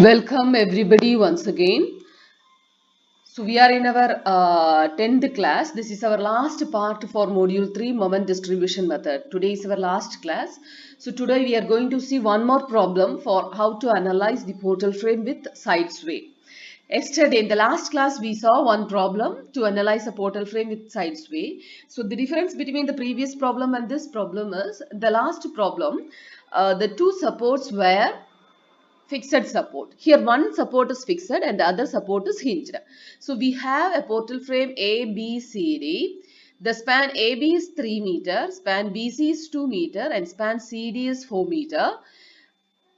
Welcome everybody once again. So we are in our 10th class. This is our last part for module 3 moment distribution method. Today is our last class. So today we are going to see one more problem for how to analyze the portal frame with side sway. Yesterday in the last class we saw one problem to analyze a portal frame with side sway. So the difference between the previous problem and this problem is the last problem the two supports were fixed support. Here one support is fixed and the other support is hinged. So we have a portal frame ABCD. The span AB is 3 meter, span BC is 2 meter and span CD is 4 meter.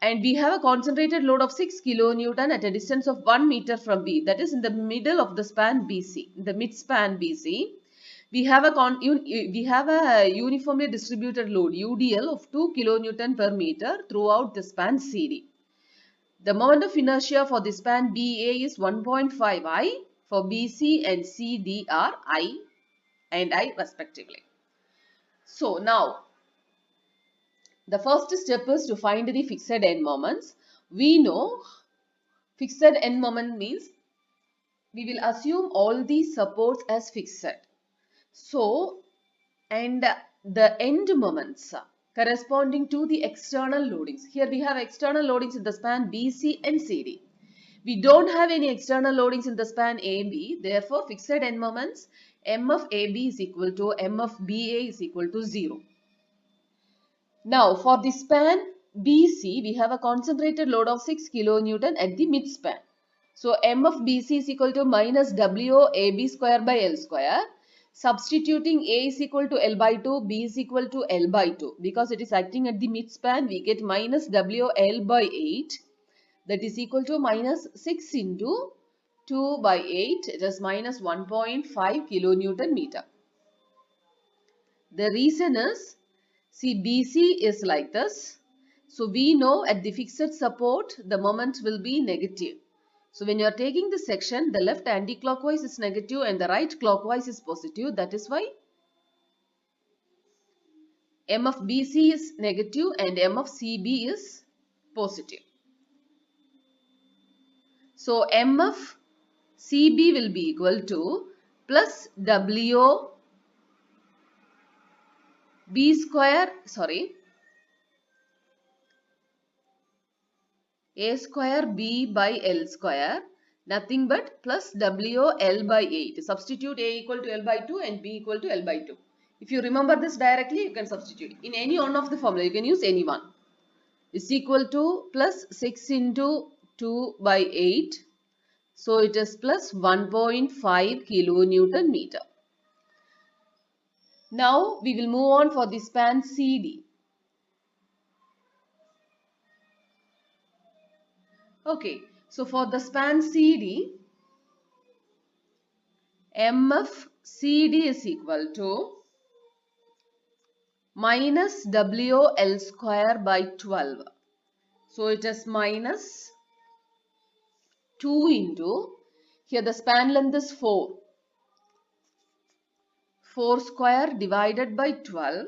And we have a concentrated load of 6 kilonewton at a distance of 1 meter from B. That is in the middle of the span BC, the mid span BC. We have a uniformly distributed load UDL of 2 kilonewton per meter throughout the span CD. The moment of inertia for the span BA is 1.5 I, for BC and CD are I and I respectively. So now, the first step is to find the fixed end moments. We know fixed end moment means we will assume all these supports as fixed. So, and the end moments corresponding to the external loadings. Here we have external loadings in the span BC and CD. We don't have any external loadings in the span AB. Therefore, fixed end moments M of AB is equal to M of BA is equal to 0. Now, for the span BC, we have a concentrated load of 6 kilonewton at the mid span. So, M of BC is equal to minus W AB square by L square. Substituting A is equal to L by 2, B is equal to L by 2. Because it is acting at the mid span, we get minus WL by 8. That is equal to minus 6 into 2 by 8. It is minus 1.5 kilonewton meter. The reason is, see, BC is like this. So we know at the fixed support, the moment will be negative. So when you are taking this section, the left anti-clockwise is negative and the right clockwise is positive. That is why M of BC is negative and M of CB is positive. So M of CB will be equal to plus W B square, A square B by L square, nothing but plus W L by 8. Substitute A equal to L by 2 and B equal to L by 2. If you remember this directly, you can substitute. In any one of the formula, you can use any one. Is equal to plus 6 into 2 by 8. So it is plus 1.5 kilonewton meter. Now we will move on for the span CD. Okay, so for the span CD, MF CD is equal to minus WL square by 12. So it is minus 2 into, here the span length is 4. 4 square divided by 12,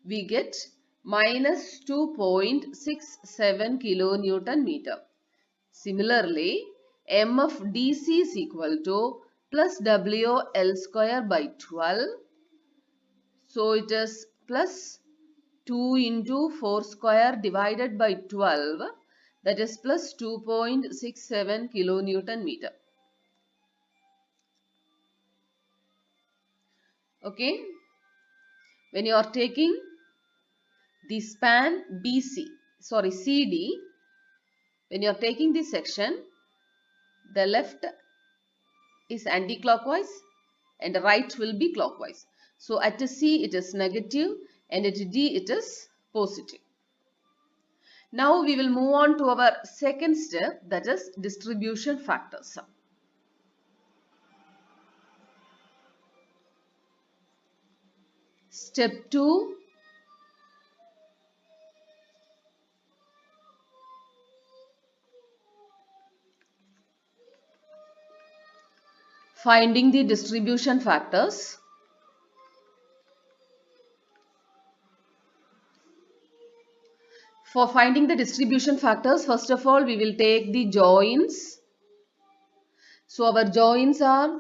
we get minus 2.67 kilonewton meter. Similarly, M of DC is equal to plus WL square by 12. So it is plus 2 into 4 square divided by 12, that is plus 2.67 kilonewton meter. Okay. When you are taking the span CD, when you are taking this section, the left is anti-clockwise and the right will be clockwise. So at C it is negative and at D it is positive. Now we will move on to our second step, that is distribution factors. Step 2. Finding the distribution factors. For finding the distribution factors, first of all, we will take the joins. So our joins are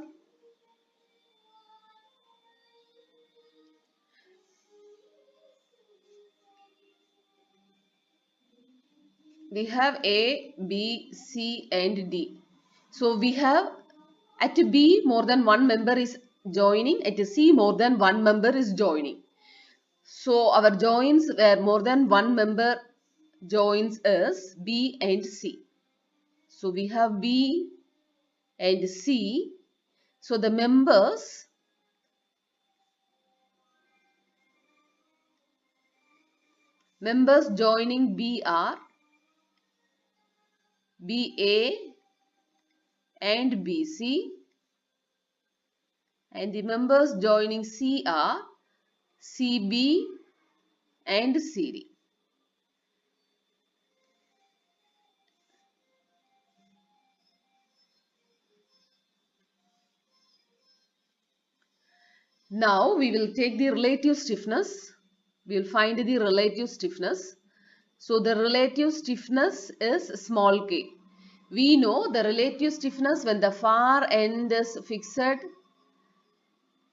we have A, B, C and D. So we have at B more than one member is joining, at C more than one member is joining. So our joins where more than one member joins is B and C. So we have B and C. So the members joining B are BA and BC, and the members joining C are CB and CD. Now we will take the relative stiffness. We will find the relative stiffness. So the relative stiffness is small k. We know the relative stiffness when the far end is fixed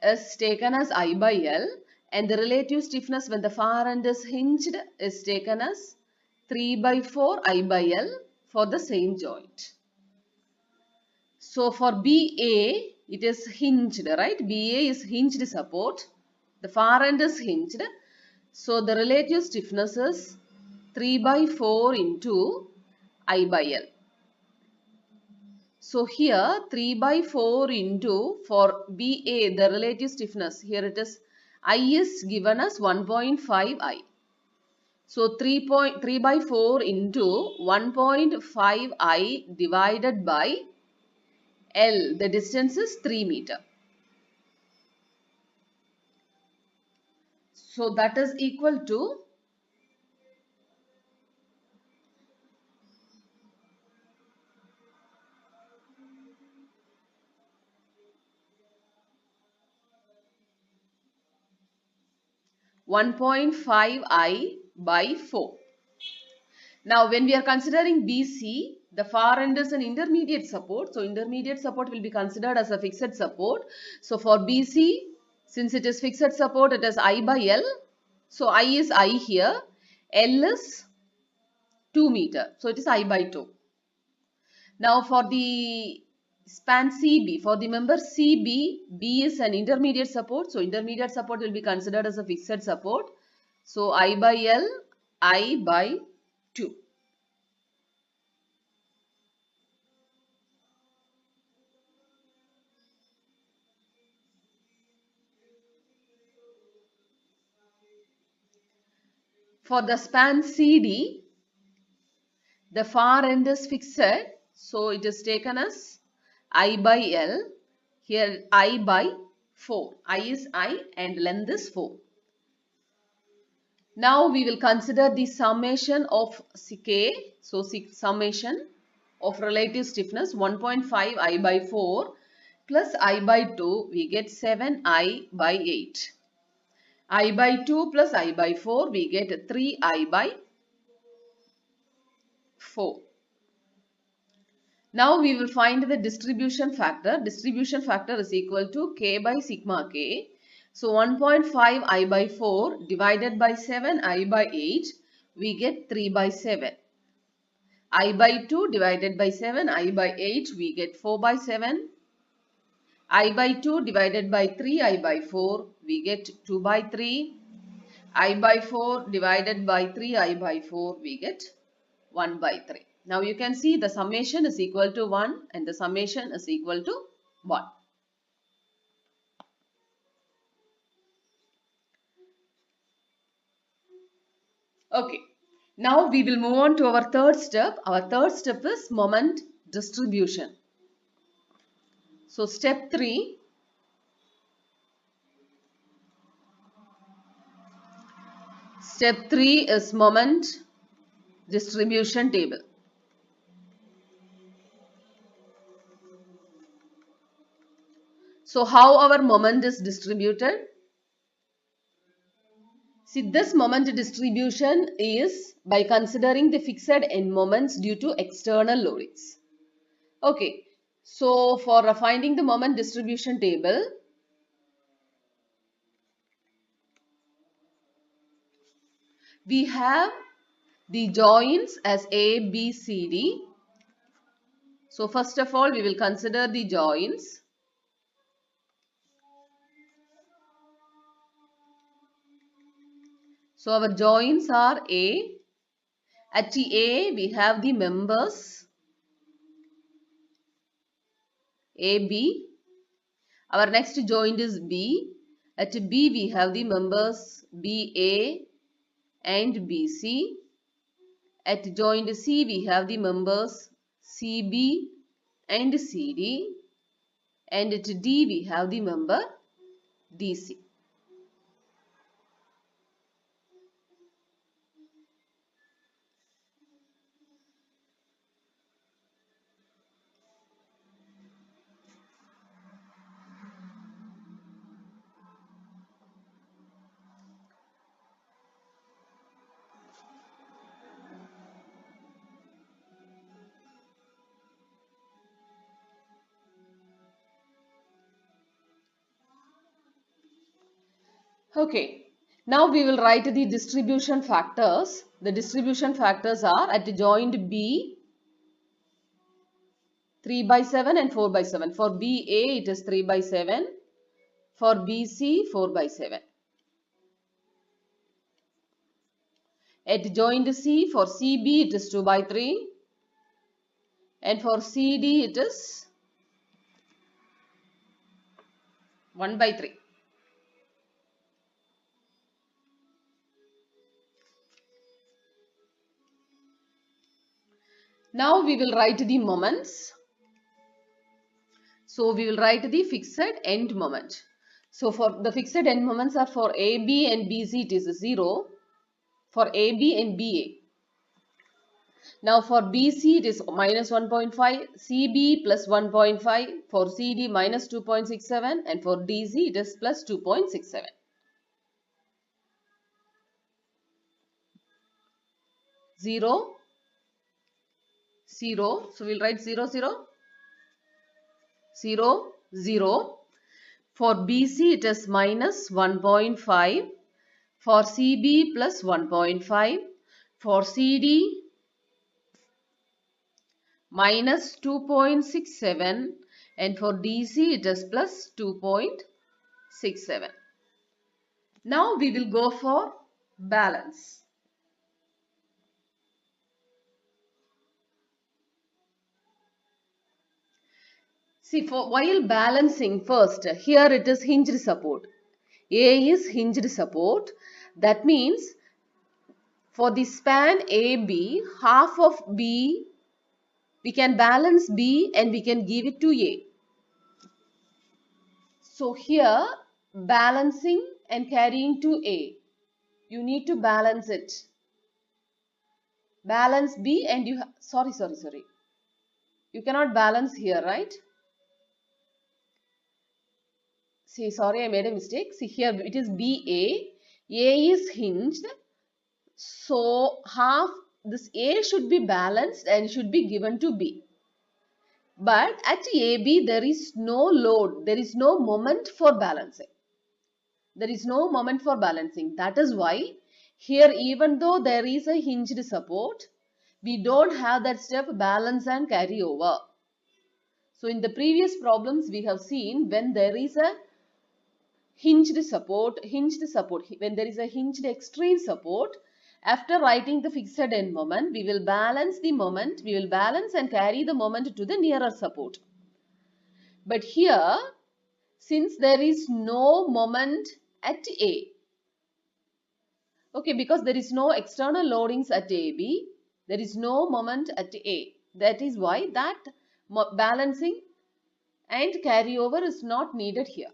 is taken as I by L, and the relative stiffness when the far end is hinged is taken as 3 by 4 I by L for the same joint. So for BA, it is hinged, right? BA is hinged support. The far end is hinged. So the relative stiffness is 3 by 4 into I by L. So here 3 by 4 into for BA, the relative stiffness, here it is I is given as 1.5 I. So 3 by 4 into 1.5 I divided by L, the distance is 3 meter. So that is equal to 1.5 I by 4. Now when we are considering BC, the far end is an intermediate support. So intermediate support will be considered as a fixed support. So for BC, since it is fixed support, it is I by L. So I is I here. L is 2 meter. So it is I by 2. Now for the span CB, for the member CB, B is an intermediate support. So intermediate support will be considered as a fixed support. So I by L, I by 2. For the span CD, the far end is fixed. So it is taken as I by L. Here I by 4. I is I and length is 4. Now we will consider the summation of K. So summation of relative stiffness 1.5 I by 4 plus I by 2, we get 7 I by 8. I by 2 plus I by 4, we get 3 I by 4. Now we will find the distribution factor. Distribution factor is equal to K by sigma K. So 1.5 I by 4 divided by 7 I by 8, we get 3 by 7. I by 2 divided by 7 I by 8, we get 4 by 7. I by 2 divided by 3 I by 4, we get 2 by 3. I by 4 divided by 3 I by 4, we get 1 by 3. Now you can see the summation is equal to 1 and the summation is equal to 1. Okay. Now we will move on to our third step. Our third step is moment distribution. So step 3. Step 3 is moment distribution table. So how our moment is distributed? See, this moment distribution is by considering the fixed end moments due to external loadings. Okay, so for finding the moment distribution table, we have the joints as A, B, C, D. So first of all, we will consider the joints. So our joints are A. At A, we have the members AB. Our next joint is B. At B, we have the members BA and BC. At joint C, we have the members CB and CD. And at D, we have the member DC. Okay, now we will write the distribution factors. The distribution factors are at joint B 3 by 7 and 4 by 7. For BA it is 3 by 7. For BC 4 by 7. At joint C for CB it is 2 by 3. And for CD it is 1 by 3. Now we will write the moments. So we will write the fixed end moment. So for the fixed end moments are for AB and BC it is 0. For AB and BA. Now for BC it is minus 1.5, CB plus 1.5, for CD minus 2.67 and for DC it is plus 2.67. 0, 0. So we'll write 0, 0, 0, 0. For BC it is minus 1.5. For CB plus 1.5. For CD minus 2.67 and for DC it is plus 2.67. Now we will go for balance. See, for while balancing first, here it is hinged support. A is hinged support. That means for the span AB, half of B, we can balance B and we can give it to A. So here balancing and carrying to A, you need to balance it. Balance B and you, sorry. You cannot balance here, right? See, sorry, I made a mistake. See, here it is BA. A is hinged. So, half this A should be balanced and should be given to B. But at AB, there is no load. There is no moment for balancing. There is no moment for balancing. That is why here, even though there is a hinged support, we don't have that step balance and carry over. So, in the previous problems, we have seen when there is a hinged support, when there is a hinged extreme support, after writing the fixed end moment, we will balance the moment, we will balance and carry the moment to the nearer support. But here, since there is no moment at A, okay, because there is no external loadings at AB, there is no moment at A. That is why that balancing and carryover is not needed here.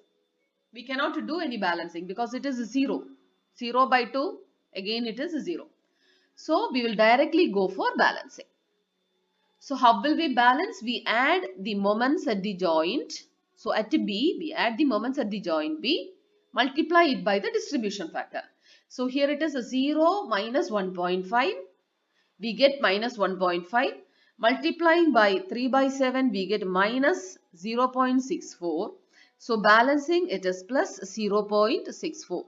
We cannot do any balancing because it is 0. 0 by 2, again it is 0. So we will directly go for balancing. So how will we balance? We add the moments at the joint. So at B, we add the moments at the joint B, multiply it by the distribution factor. So here it is a 0 minus 1.5. We get minus 1.5. Multiplying by 3 by 7, we get minus 0.64. So balancing it is plus 0.64.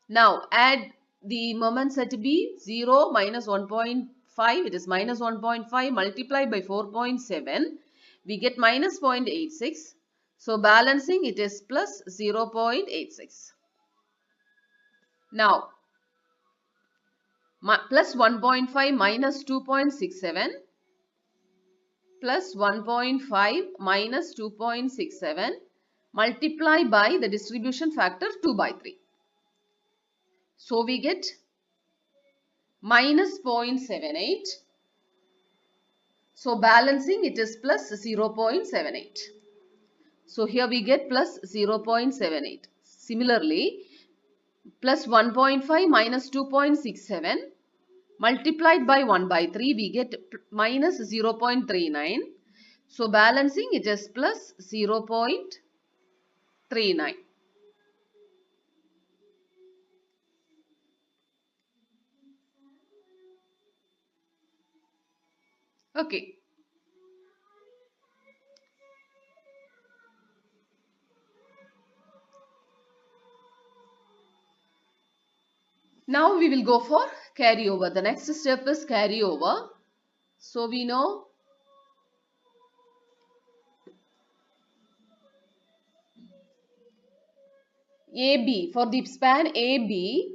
Now add the moments at B. 0 minus 1.5, it is minus 1.5 multiplied by 4.7. We get minus 0.86. So balancing it is plus 0.86. Now plus 1.5 minus 2.67 plus 1.5 minus 2.67 multiply by the distribution factor 2 by 3. So we get minus 0.78. So balancing it is plus 0.78. So here we get plus 0.78. Similarly, plus 1.5 minus 2.67 multiplied by 1 by 3, we get minus 0.39. So balancing it is plus 0.39. Okay. Now we will go for carryover. The next step is carryover. So we know AB, for the span AB,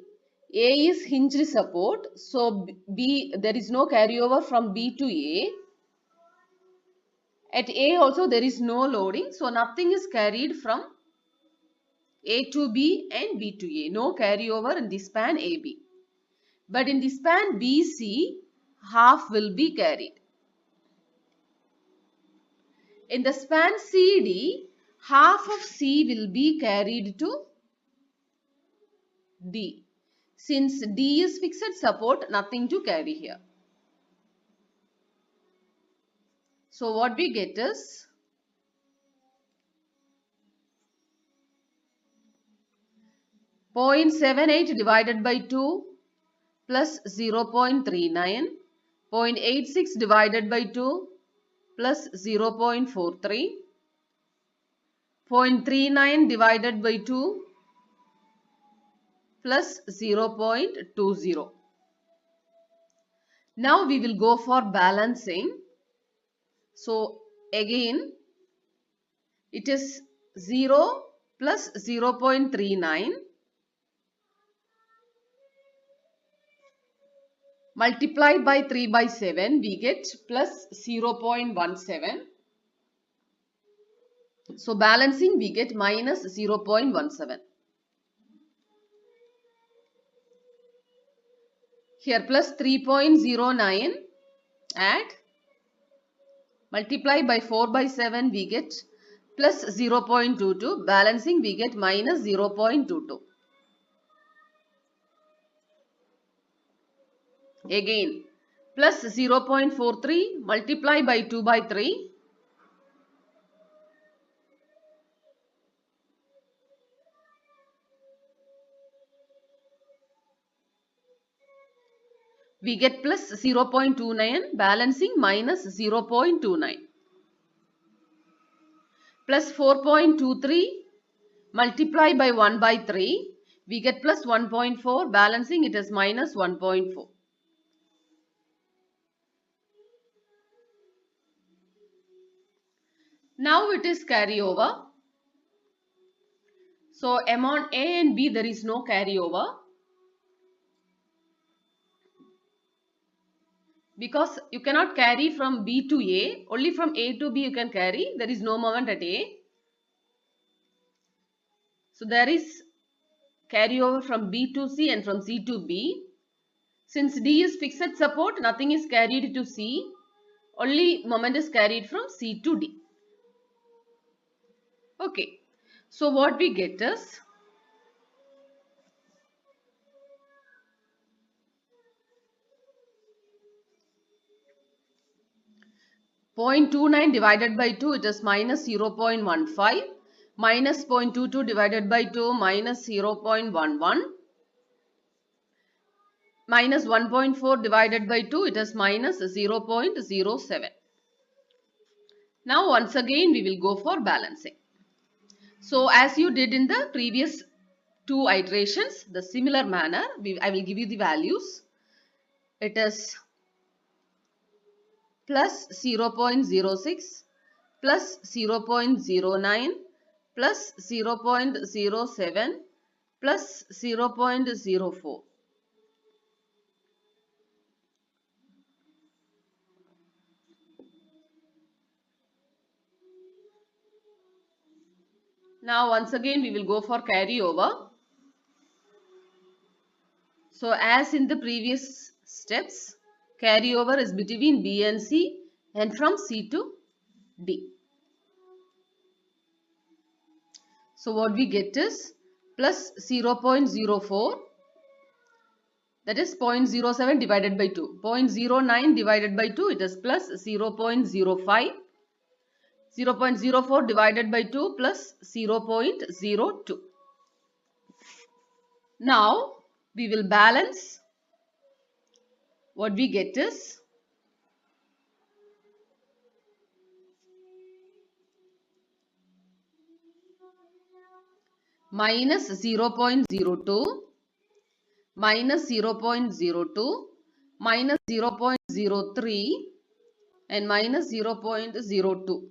A is hinged support. So B, there is no carryover from B to A. At A also there is no loading. So nothing is carried from A to B and B to A. No carryover in the span AB. But in the span BC, half will be carried. In the span CD, half of C will be carried to D. Since D is fixed support, nothing to carry here. So what we get is 0.78 divided by 2 plus 0.39, 0.86 divided by 2 plus 0.43, 0.39 divided by 2 plus 0.20. Now we will go for balancing. So again it is 0 plus 0.39 multiplied by 3 by 7, we get plus 0.17. So balancing we get minus 0.17. Here plus 3.09 add, multiply by 4 by 7, we get plus 0.22. Balancing we get minus 0.22. Again plus 0.43 multiply by 2 by 3. We get plus 0.29, balancing minus 0.29. Plus 4.23 multiply by 1 by 3. We get plus 1.4, balancing it is minus 1.4. Now it is carryover. So among A and B there is no carryover. Because you cannot carry from B to A, only from A to B you can carry. There is no moment at A. So there is carryover from B to C and from C to B. Since D is fixed support, nothing is carried to C. Only moment is carried from C to D. Okay. So what we get is 0.29 divided by 2, it is minus 0.15. Minus 0.22 divided by 2, minus 0.11. minus 1.4 divided by 2, it is minus 0.07. Now once again we will go for balancing. So as you did in the previous two iterations, the similar manner, I will give you the values. It is plus 0.06, plus 0.09, plus 0.07, plus 0.04. Now once again we will go for carryover. So as in the previous steps, carryover is between B and C and from C to D. So what we get is plus 0.04, that is 0.07 divided by 2. 0.09 divided by 2, it is plus 0.05. 0.04 divided by 2 plus 0.02. Now we will balance. What we get is minus 0.02, minus 0.02, minus 0.03 and minus 0.02.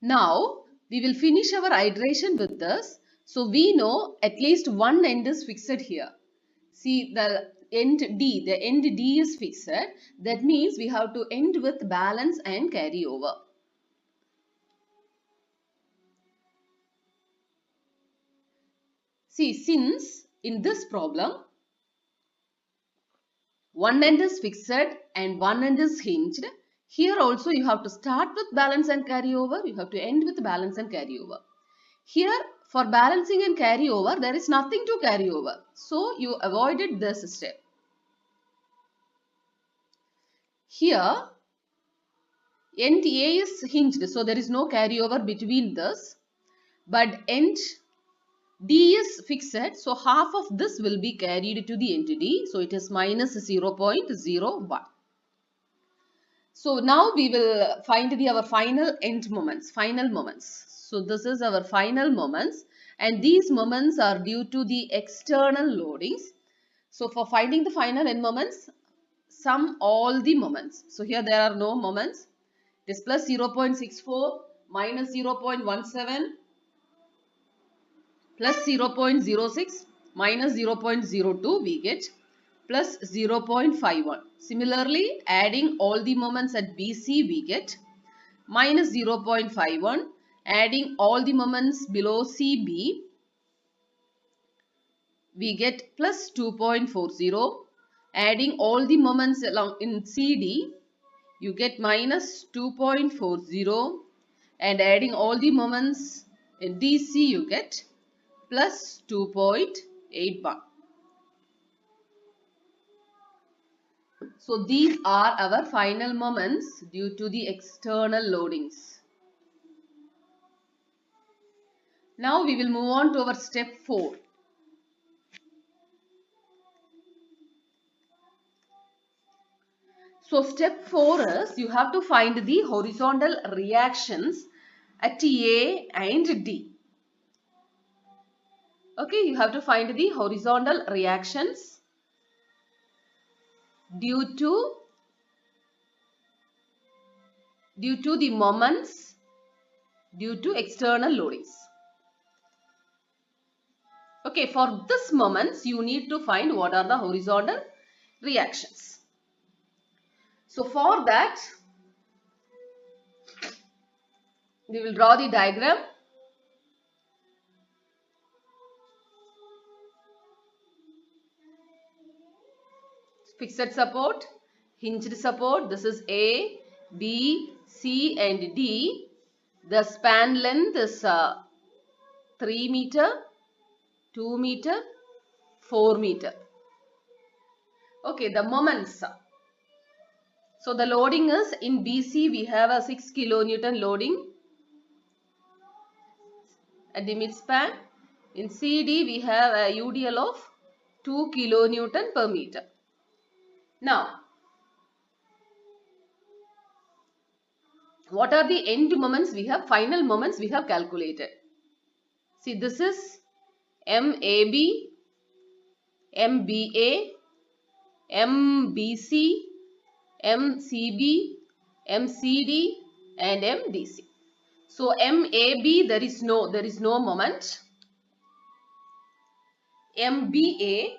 Now we will finish our iteration with this. So we know at least one end is fixed here. See, the end D is fixed. That means we have to end with balance and carry over. See, since in this problem, one end is fixed and one end is hinged, here also you have to start with balance and carry over. You have to end with balance and carry over. Here for balancing and carry over, there is nothing to carry over. So you avoided this step. Here end A is hinged, so there is no carryover between this. But end D is fixed, so half of this will be carried to the end D. So it is minus 0.01. So now we will find our final end moments, final moments. So this is our final moments, and these moments are due to the external loadings. So for finding the final end moments, sum all the moments. So here there are no moments. It is plus 0.64, minus 0.17, plus 0.06, minus 0.02, we get plus 0.51. Similarly, adding all the moments at BC, we get minus 0.51. Adding all the moments below CB, we get plus 2.40. Adding all the moments along in CD, you get minus 2.40. And adding all the moments in DC, you get plus 2.81. So these are our final moments due to the external loadings. Now we will move on to our step 4. So step 4 is you have to find the horizontal reactions at A and D. Okay, you have to find the horizontal reactions due to the moments due to external loadings. Okay, for this moments you need to find what are the horizontal reactions. So for that, we will draw the diagram. Fixed support, hinged support. This is A, B, C and D. The span length is 3 meter, 2 meter, 4 meter. Okay, the moments. So the loading is in BC we have a 6 kilonewton loading at the midspan. In CD we have a UDL of 2 kilonewton per meter. Now, what are the end moments we have? Final moments we have calculated. See, this is MAB, MBA, MBC, MCB, MCD and MDC. So MAB there is no moment. MBA,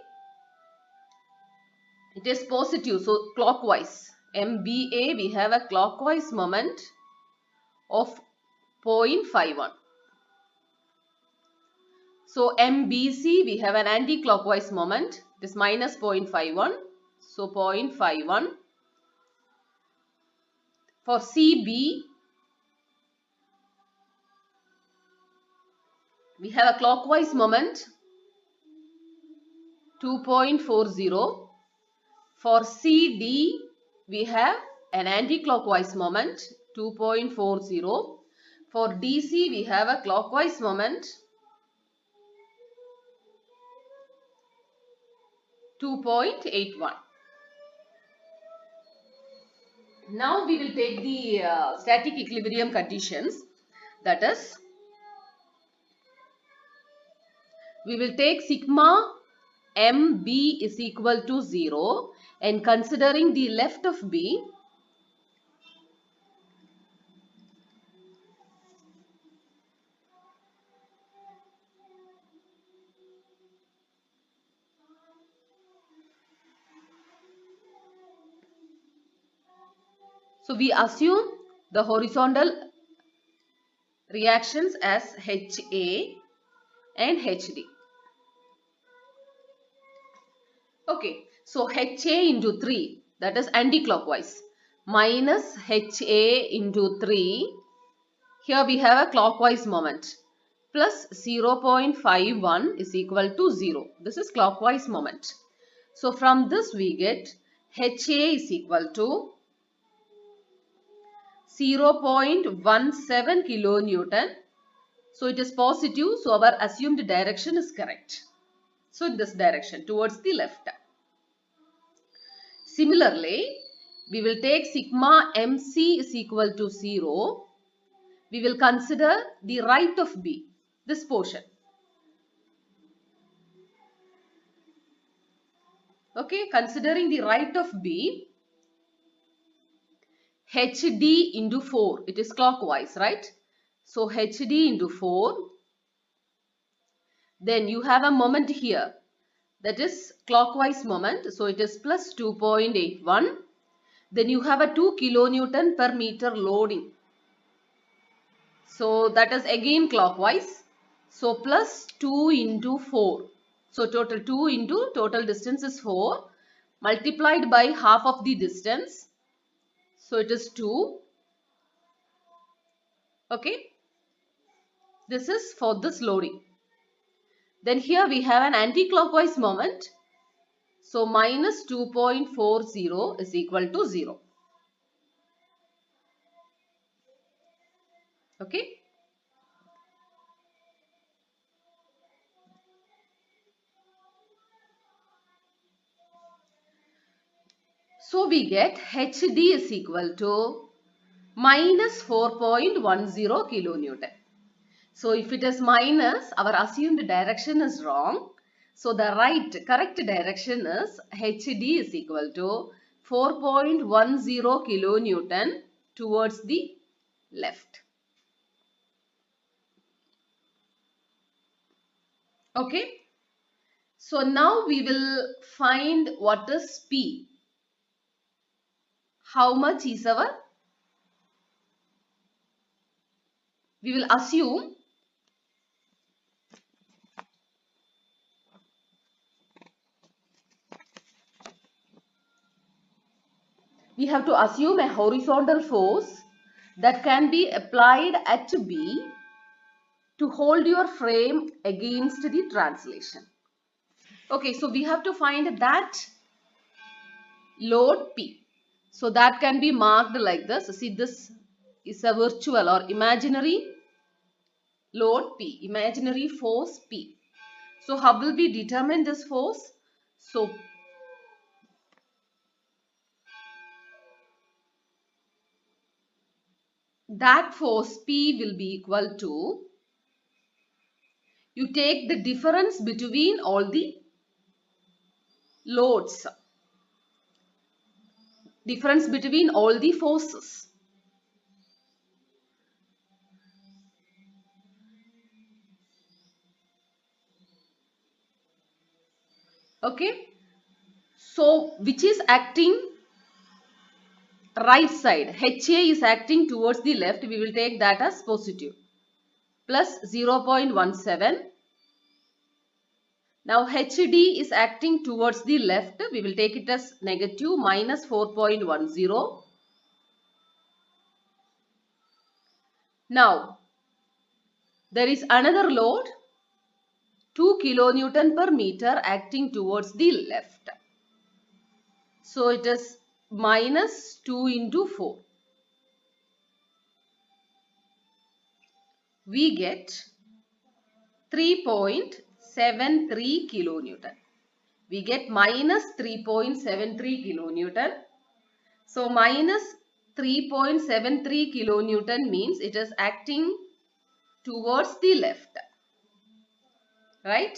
it is positive, so clockwise. MBA we have a clockwise moment of 0.51. So MBC we have an anti-clockwise moment, it is minus 0.51. So 0.51. For CB we have a clockwise moment 2.40. For CD we have an anti-clockwise moment 2.40. For DC we have a clockwise moment 2.81. Now we will take the static equilibrium conditions, that is, we will take sigma MB is equal to 0 and considering the left of B, so we assume the horizontal reactions as HA and HD. Okay, so HA into 3, that is anti-clockwise, minus HA into 3, here we have a clockwise moment, plus 0.51 is equal to 0. This is clockwise moment. So from this we get HA is equal to 0.17 kilonewton. So it is positive, so our assumed direction is correct. So in this direction towards the left. Similarly, we will take sigma MC is equal to 0. We will consider the right of B, this portion. Okay, considering the right of B, HD into 4, it is clockwise, right? So HD into 4, then you have a moment here, that is clockwise moment, so it is plus 2.81. Then you have a 2 kilonewton per meter loading. So that is again clockwise. So plus 2 into 4. So total 2 into total distance is 4 multiplied by half of the distance. So it is 2. Okay. This is for this loading. Then here we have an anti-clockwise moment. So minus 2.40 is equal to 0. Okay. So we get HD is equal to minus 4.10 kilonewton. So if it is minus, our assumed direction is wrong. So the correct direction is HD is equal to 4.10 kilonewton towards the left. Okay. So now we will find what is P. How much is our? We will assume we have to assume a horizontal force that can be applied at B to hold your frame against the translation. Okay, so we have to find that load P. So that can be marked like this. See, this is a virtual or imaginary load P, imaginary force P. So how will we determine this force? So that force P will be equal to, you take the difference between all the loads, difference between all the forces. Okay. So, which is acting right side? HA is acting towards the left. We will take that as positive. Plus 0.17. Now, HD is acting towards the left. We will take it as negative, minus 4.10. Now, there is another load, 2 kilonewton per meter, acting towards the left. So, it is minus 2 into 4. We get 3.73 kilonewton. We get minus 3.73 kilonewton. So, minus 3.73 kilonewton means it is acting towards the left. Right?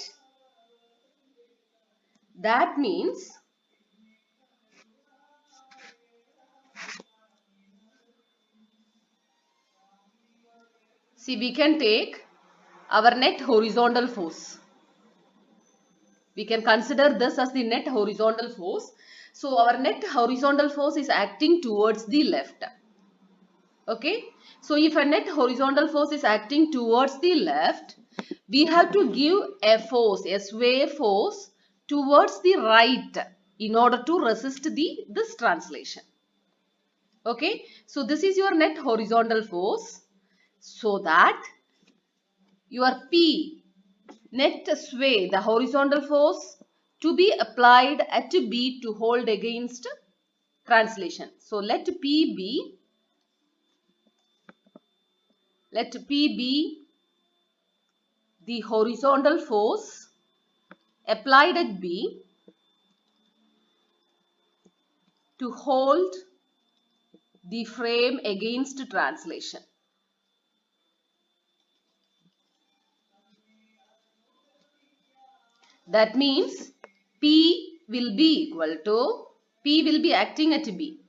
That means see, we can take our net horizontal force. We can consider this as the net horizontal force. So, our net horizontal force is acting towards the left. Okay. So, if a net horizontal force is acting towards the left, we have to give a force, a sway force towards the right in order to resist this translation. Okay. So, this is your net horizontal force. So that your P, net sway, the horizontal force to be applied at B to hold against translation. So let P be the horizontal force applied at B to hold the frame against translation. That means P will be acting at B.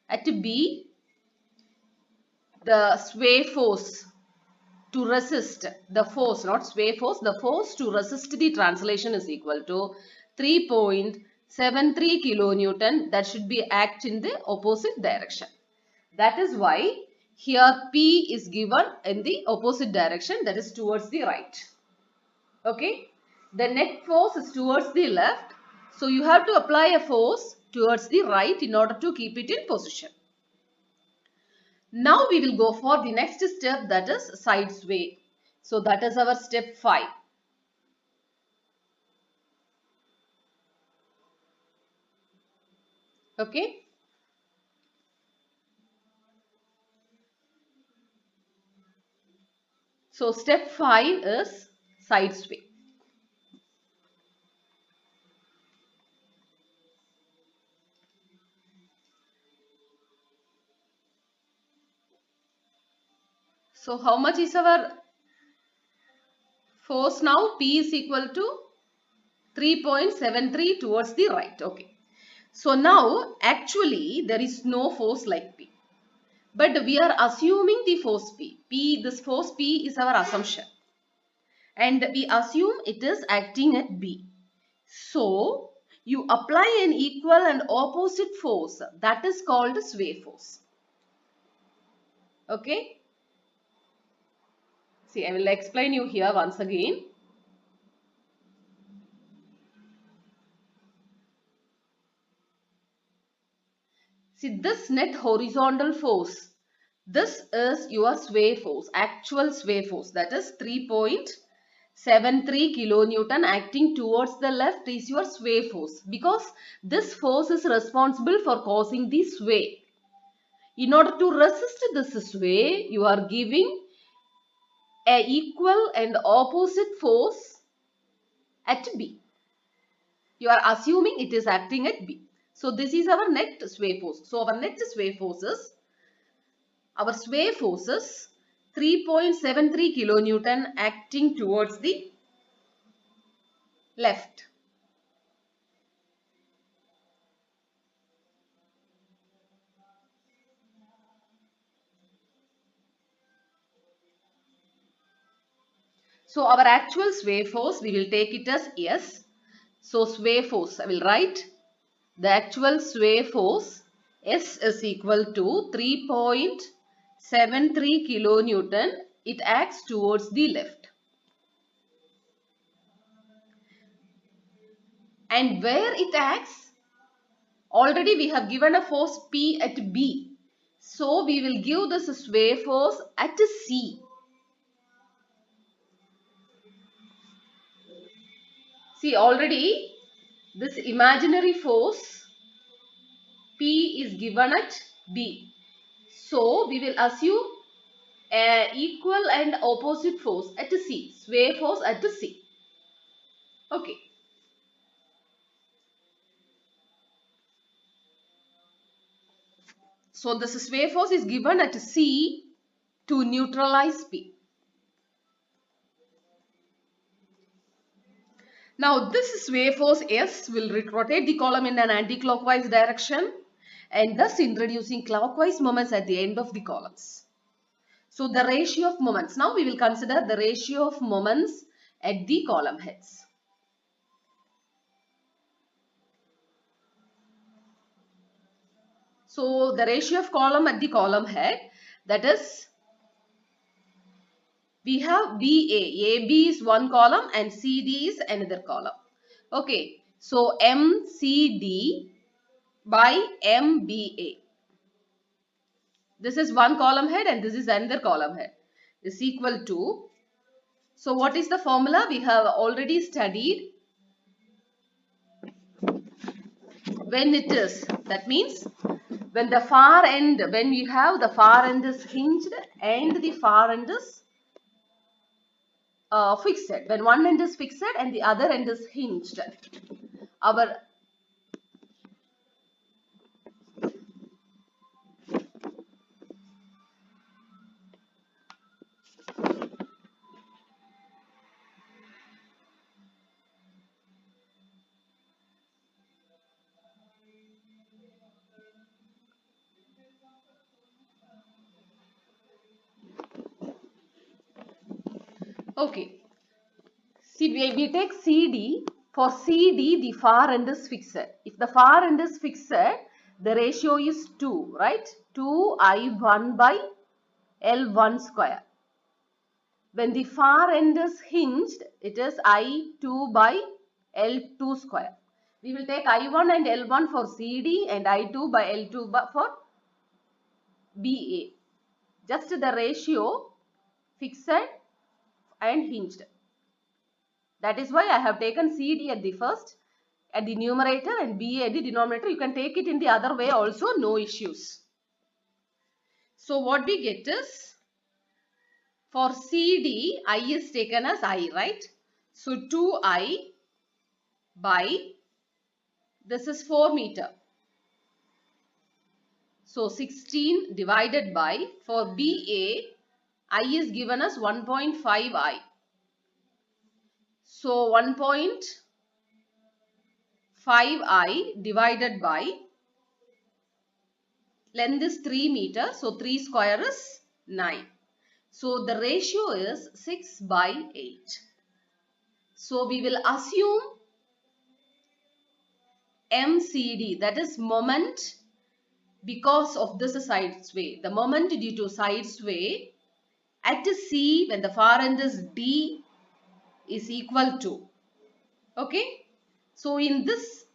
At B, the sway force to resist, the force, not sway force, the force to resist the translation is equal to 3.73 kilonewton. That should be act in the opposite direction. That is why here P is given in the opposite direction, that is towards the right. Okay. The net force is towards the left. So you have to apply a force towards the right in order to keep it in position. Now we will go for the next step, that is side sway. So that is our step 5. Okay. So step 5 is side sway. So how much is our force now? P is equal to 3.73 towards the right. Okay. So now actually there is no force like P. But we are assuming the force P. This force P is our assumption. And we assume it is acting at B. So you apply an equal and opposite force, that is called sway force. Okay. See, I will explain you here once again. See, this net horizontal force, this is your sway force, actual sway force, that is 3.73 kilonewton acting towards the left is your sway force, because this force is responsible for causing the sway. In order to resist this sway, you are giving a equal and opposite force at B. You are assuming it is acting at B. So this is our net sway force. So our net sway force is Our sway force is 3.73 kilonewton acting towards the left. So our actual sway force, we will take it as S. So sway force, I will write the actual sway force S is equal to 3.73 kilonewton. It acts towards the left. And where it acts, already we have given a force P at B. So we will give this sway force at C. See, already this imaginary force P is given at B. So we will assume equal and opposite force at C. Sway force at C. Okay. So this sway force is given at C to neutralize P. Now this sway force S will rotate the column in an anti-clockwise direction and thus introducing clockwise moments at the end of the columns. So the ratio of moments. Now we will consider the ratio of moments at the column heads. So the ratio of column at the column head, that is, we have BA. AB is one column and CD is another column. Okay. So MCD by MBA. This is one column head and this is another column head. Is equal to. So what is the formula? We have already studied. When it is, that means when the far end, when we have the far end is hinged and the far end is fixed. When one end is fixed and the other end is hinged, our okay. See, we take CD. For CD, the far end is fixed. If the far end is fixed, the ratio is 2, right? 2I1 by L1 square. When the far end is hinged, it is I2 by L2 square. We will take I1 and L1 for CD and I2 by L2 for BA. Just the ratio fixed and hinged. That is why I have taken CD at the first, at the numerator, and BA at the denominator. You can take it in the other way also, no issues. So what we get is, for CD, I is taken as I, right? So 2I by, this is 4 meter. So 16 divided by, for BA, I is given as 1.5I. So 1.5I divided by, length is 3 meters. So 3 square is 9. So the ratio is 6 by 8. So we will assume MCD, that is moment because of this side sway. The moment due to side sway at C when the far end is D is equal to. Okay. So in this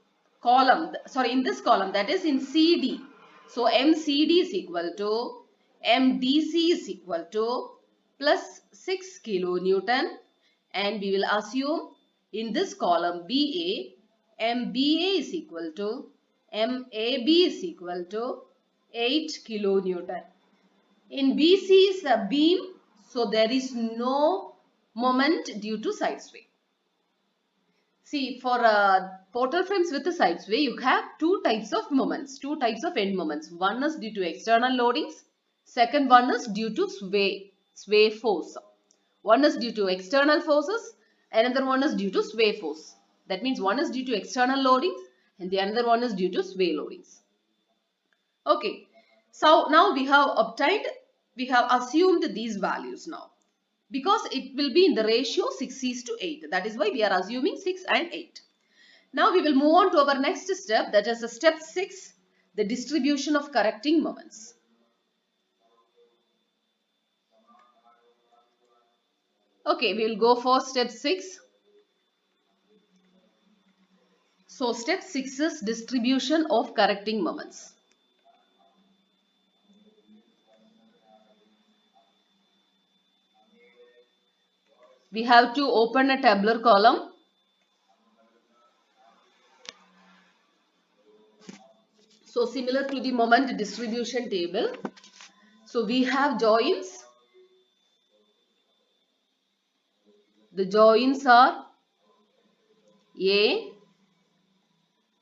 column, that is in CD. So MCD is equal to MDC is equal to plus 6 kilonewton, and we will assume in this column BA, MBA is equal to MAB is equal to 8 kilonewton. In BC is a beam, so there is no moment due to side sway. See, for portal frames with the side sway, you have two types of moments, two types of end moments. One is due to external loadings, Second one is due to sway force. One is due to external forces, another one is due to sway force. That means one is due to external loadings and the another one is due to sway loadings. Okay, so now we have assumed these values now. Because it will be in the ratio 6:8. That is why we are assuming 6 and 8. Now we will move on to our next step, that is step 6, the distribution of correcting moments. Okay, we will go for step 6. So step 6 is distribution of correcting moments. We have to open a tabular column. So similar to the moment distribution table. So we have joins. The joins are A.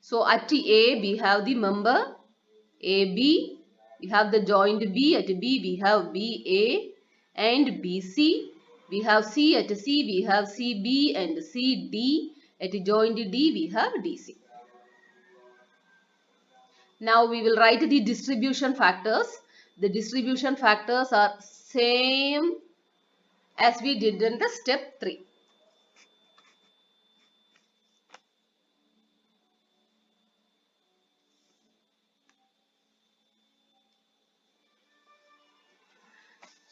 So at A we have the member AB. We have the joint B. At B we have BA and BC. We have C. At C we have CB and CD. At joint D we have DC. Now we will write the distribution factors. The distribution factors are same as we did in the step 3.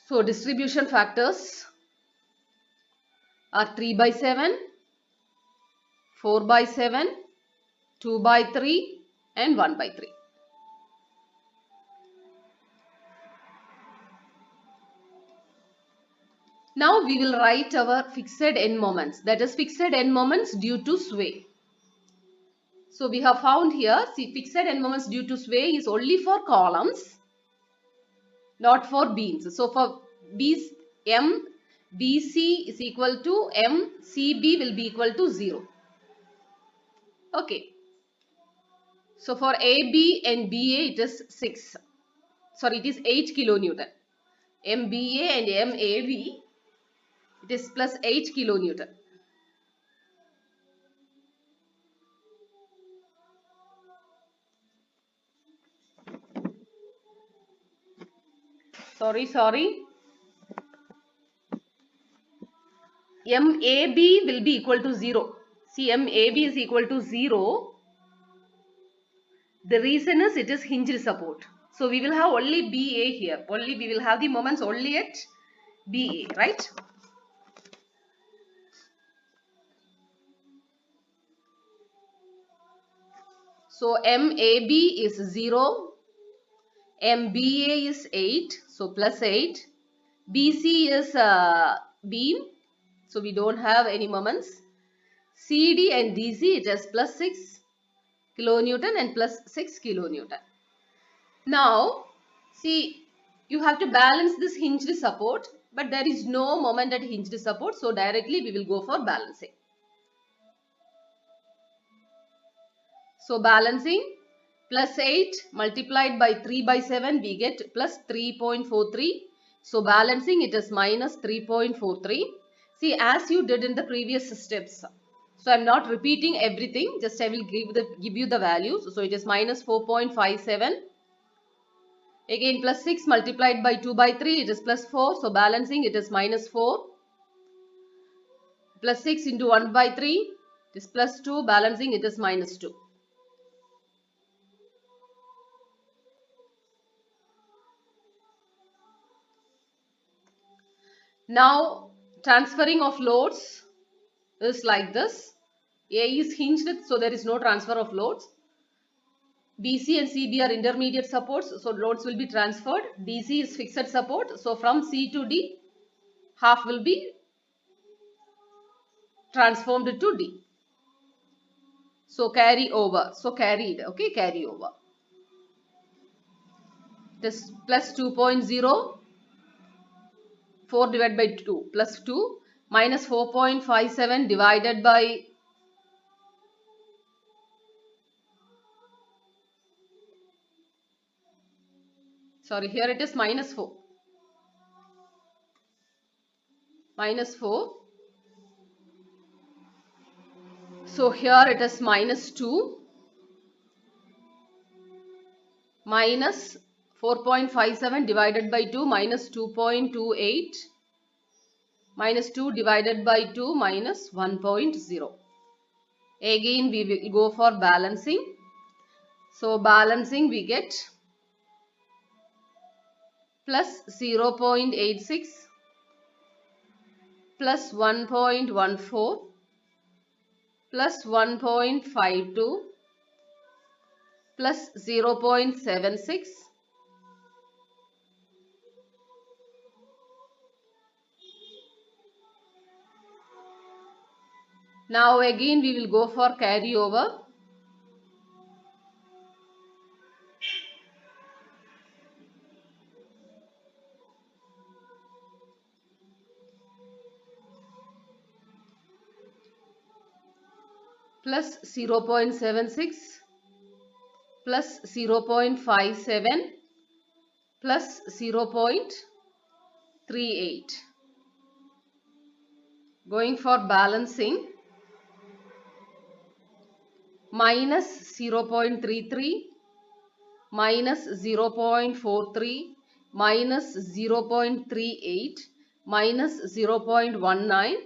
So distribution factors are 3/7, 4/7, 2/3 and 1/3. Now we will write our fixed end moments, that is fixed end moments due to sway. So we have found here, see, fixed end moments due to sway is only for columns, not for beams. So for B's, MBC is equal to MCB will be equal to 0. Okay. So for AB and BA it is 6. Sorry, it is 8 kilonewton. MBA and MAB it is plus 8 kilonewton. Sorry. MAB will be equal to 0. See, MAB is equal to 0. The reason is it is hinged support. So we will have only BA here. Only we will have the moments only at BA, right? So MAB is 0. MBA is 8. So plus 8. BC is beam. So we don't have any moments. CD and DC it is plus 6 kilonewton and plus 6 kilonewton. Now, see, you have to balance this hinged support, but there is no moment at hinged support, so directly we will go for balancing. So balancing plus 8 multiplied by 3/7 we get plus 3.43. So balancing it is minus 3.43. See, as you did in the previous steps. So I am not repeating everything, just I will give you the values. So it is minus 4.57. Again plus 6 multiplied by 2/3 it is plus 4. So balancing it is minus 4. Plus 6 into 1/3 it is plus 2. Balancing it is minus 2. Now transferring of loads is like this. A is hinged, so there is no transfer of loads. BC and CB are intermediate supports, so loads will be transferred. DC is fixed support, so from C to D, half will be transformed to D. So carry over, so carried, okay, carry over. This plus 2.0, 4 divided by 2, plus 2, minus 4.57 divided by Sorry, here it is minus 4. Minus 4. So here it is minus 2 minus 4.57 divided by 2 minus 2.28 minus 2 divided by 2 minus 1.0. Again we will go for balancing. So balancing we get plus 0.86 plus 1.14 plus 1.52 plus 0.76 Now again we will go for carryover. Plus 0.76 plus 0.57 plus 0.38. Going for balancing, minus 0.33 minus 0.43 minus 0.38 minus 0.19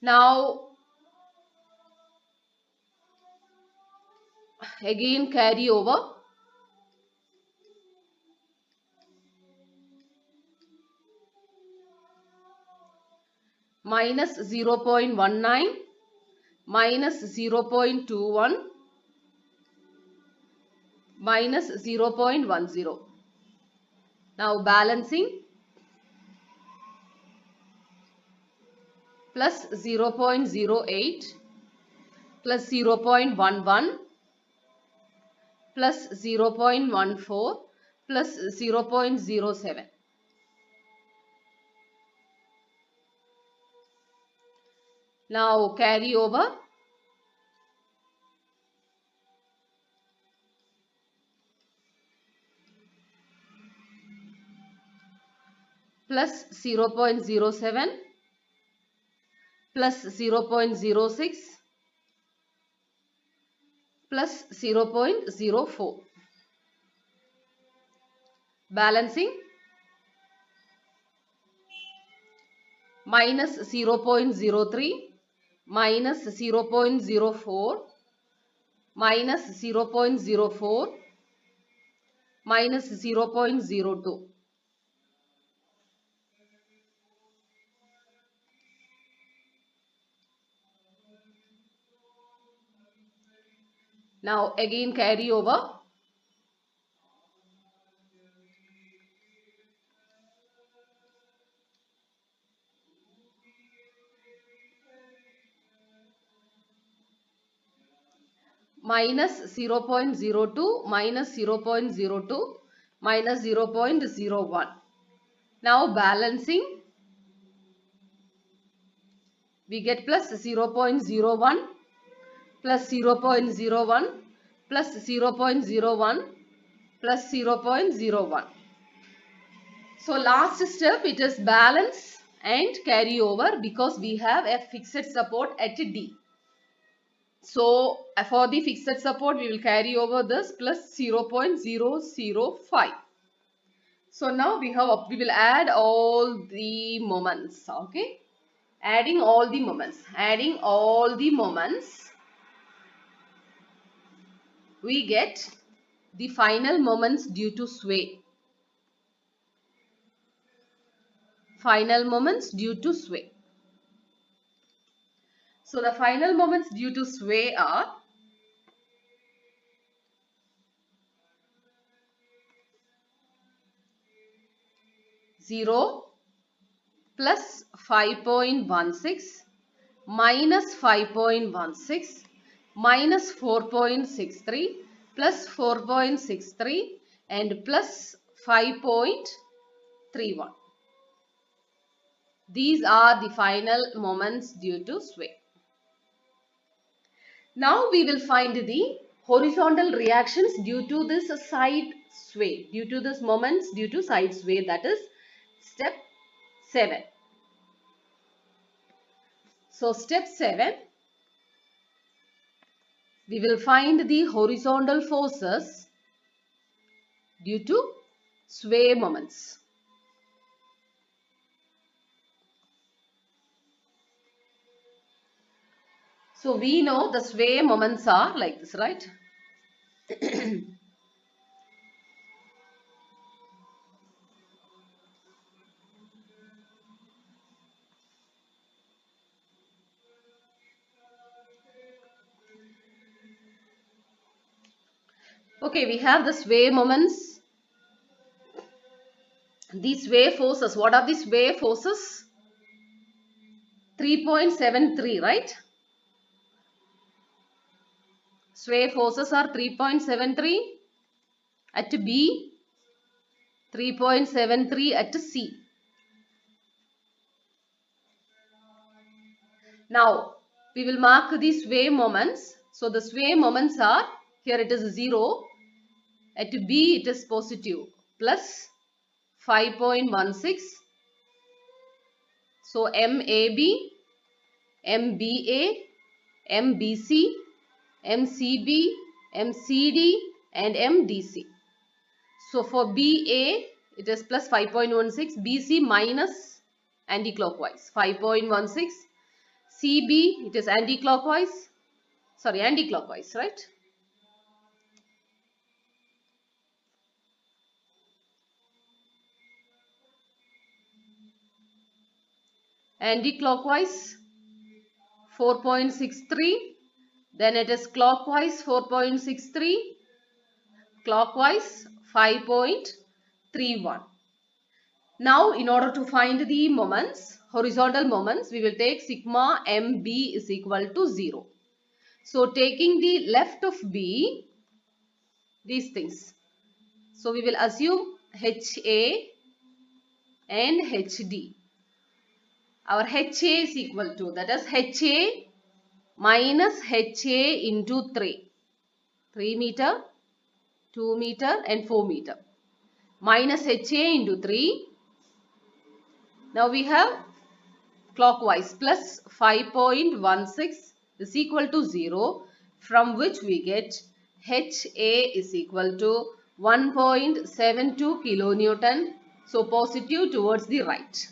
Now again carry over. Minus 0.19 minus 0.21 minus 0.10. Now balancing, plus 0.08 plus 0.11 plus 0.14 plus 0.07. Now carry over. Plus 0.07 plus 0.06 plus 0.04. Balancing, minus 0.03 minus 0.04 minus 0.04 minus 0.02. Now again carry over. Minus 0.02 minus 0.02 minus 0.01. Now balancing, we get plus 0.01 plus 0.01 plus 0.01 plus 0.01. So last step, it is balance and carry over because we have a fixed support at D. So for the fixed support, we will carry over this plus 0.005. So now we will add all the moments. Okay, adding all the moments, we get the final moments due to sway. Final moments due to sway. So the final moments due to sway are zero plus 5.16 minus 5.16 minus 4.63 plus 4.63 and plus 5.31. These are the final moments due to sway. Now we will find the horizontal reactions due to this side sway, due to this moments due to side sway, that is step 7. So step 7, we will find the horizontal forces due to sway moments. So we know the sway moments are like this, right? Okay, we have the sway moments. These sway forces, what are the sway forces? 3.73, right? Sway forces are 3.73 at B, 3.73 at C. Now, we will mark the sway moments. So, the sway moments are, here it is 0, at B it is positive, plus 5.16. So, MAB, MBA, MBC, MCB, MCD and MDC. So for BA it is plus 5.16, BC minus anti-clockwise 5.16, CB it is anti-clockwise, right? Anti-clockwise 4.63, then it is clockwise 4.63, clockwise 5.31. Now, in order to find the moments, horizontal moments, we will take sigma MB is equal to 0. So, taking the left of B, these things. So, we will assume HA and HD. Our HA is equal to, that is HA minus HA into 3. 3 meter, 2 meter and 4 meter. Minus HA into 3. Now, we have clockwise plus 5.16 is equal to 0, from which we get HA is equal to 1.72 kilonewton. So positive towards the right.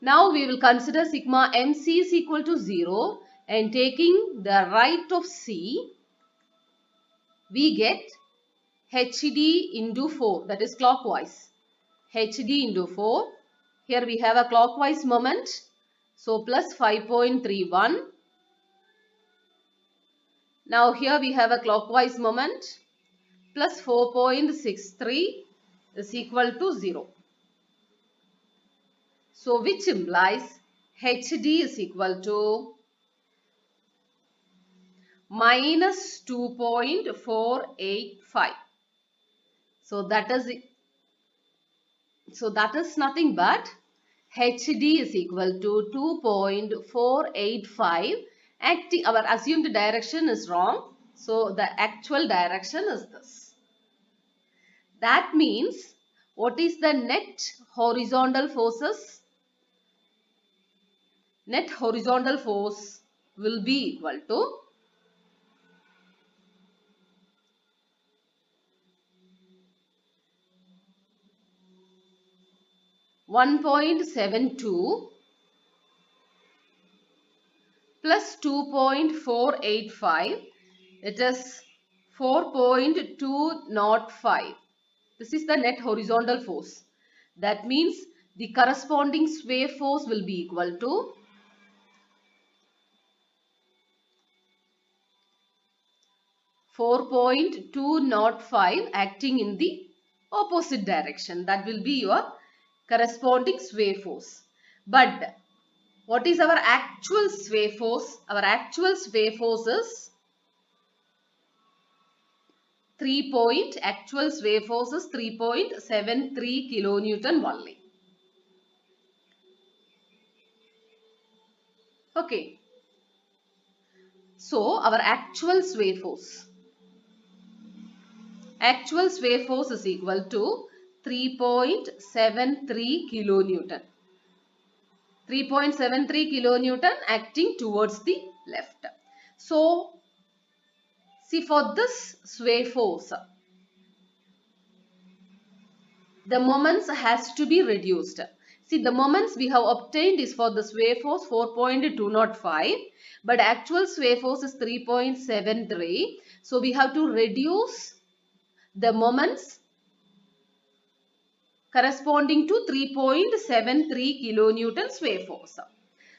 Now we will consider sigma MC is equal to 0, and taking the right of C, we get HD into 4, that is clockwise. HD into 4. Here we have a clockwise moment. So plus 5.31. Now here we have a clockwise moment. Plus 4.63 is equal to 0. So which implies HD is equal to minus 2.485. So that is nothing but HD is equal to 2.485. Our assumed direction is wrong. So the actual direction is this. That means, what is the net horizontal forces? Net horizontal force will be equal to 1.72 plus 2.485, it is 4.205. This is the net horizontal force. That means the corresponding sway force will be equal to 4.205 acting in the opposite direction. That will be your corresponding sway force. But what is our actual sway force? Our actual sway force is actual sway force is 3.73 kilonewton only. Okay. So our actual sway force is equal to 3.73 kilonewton. 3.73 kilonewton acting towards the left. So see, for this sway force, the moments has to be reduced. See, the moments we have obtained is for the sway force 4.205, but actual sway force is 3.73. So we have to reduce the moments corresponding to 3.73 kilonewton sway force.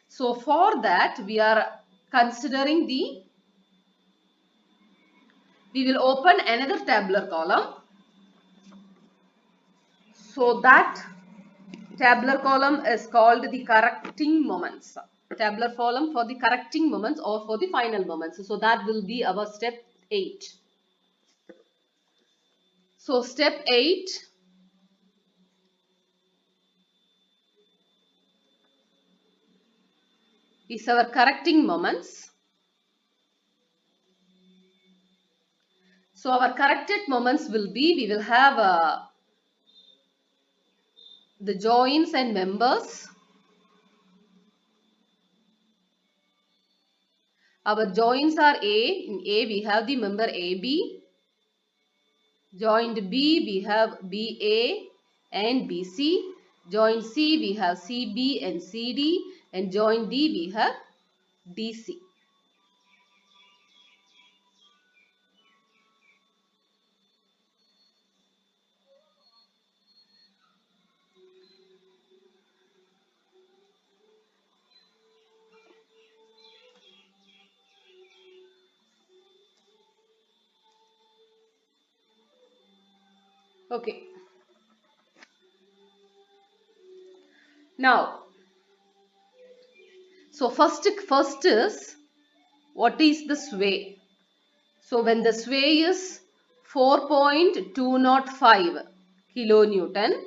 So for that we are considering we will open another tabular column. So that tabular column is called the correcting moments. Tabular column for the correcting moments or for the final moments. So that will be our step 8. So step 8 is our correcting moments. So our corrected moments will be, we will have the joints and members. Our joints are A. In A we have the member AB. Joint B we have BA and BC. Joint C we have CB and CD. And joint D we have DC. Okay. Now, so first is, what is the sway? So when the sway is 4.205 kilonewton,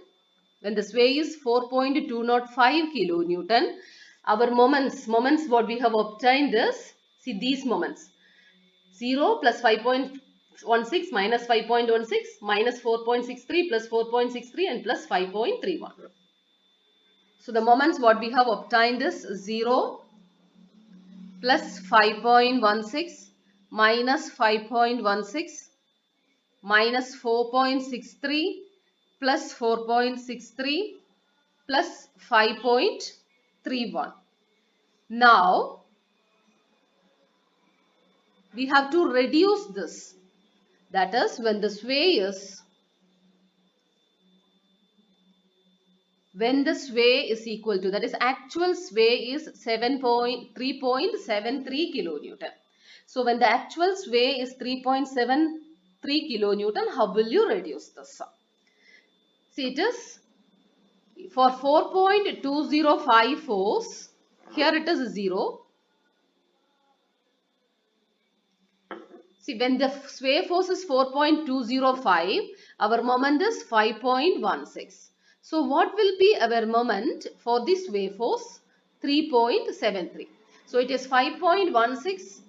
when the sway is 4.205 kilonewton, our moments what we have obtained is, see these moments, 0 plus 5.16 minus 5.16 minus 4.63 plus 4.63 and plus 5.31. So the moments what we have obtained is 0 plus 5.16 minus 5.16 minus 4.63 plus 4.63 plus 5.31. Now we have to reduce this. That is, when the sway is equal to, that is actual sway is 3.73 kilonewton. So when the actual sway is 3.73 kilonewton, how will you reduce this? See, it is for 4.205 force, here it is 0. See, when the sway force is 4.205, our moment is 5.16. So what will be our moment for this sway force? 3.73. So it is 5.16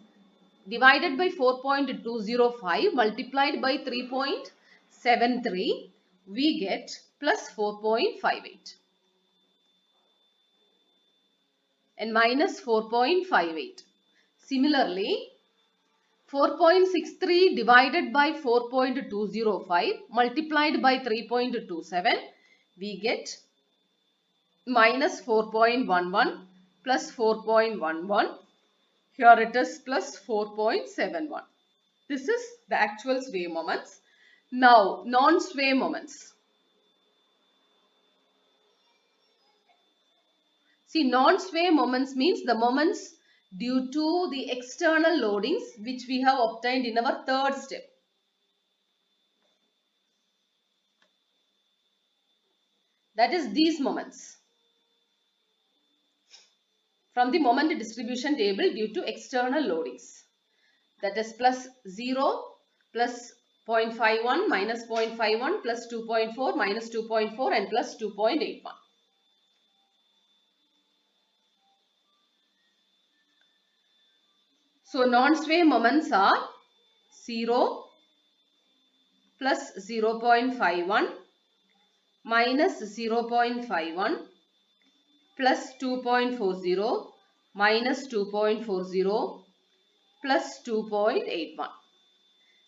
divided by 4.205 multiplied by 3.73. We get plus 4.58 and minus 4.58. Similarly, 4.63 divided by 4.205 multiplied by 3.27, we get minus 4.11 plus 4.11. Here it is plus 4.71. This is the actual sway moments. Now, non-sway moments. See, non-sway moments means the moments due to the external loadings which we have obtained in our third step. That is these moments from the moment distribution table due to external loadings. That is plus 0, plus 0.51, minus 0.51, plus 2.4, minus 2.4 and plus 2.81. So non-sway moments are 0 plus 0.51 minus 0.51 plus 2.40 minus 2.40 plus 2.81.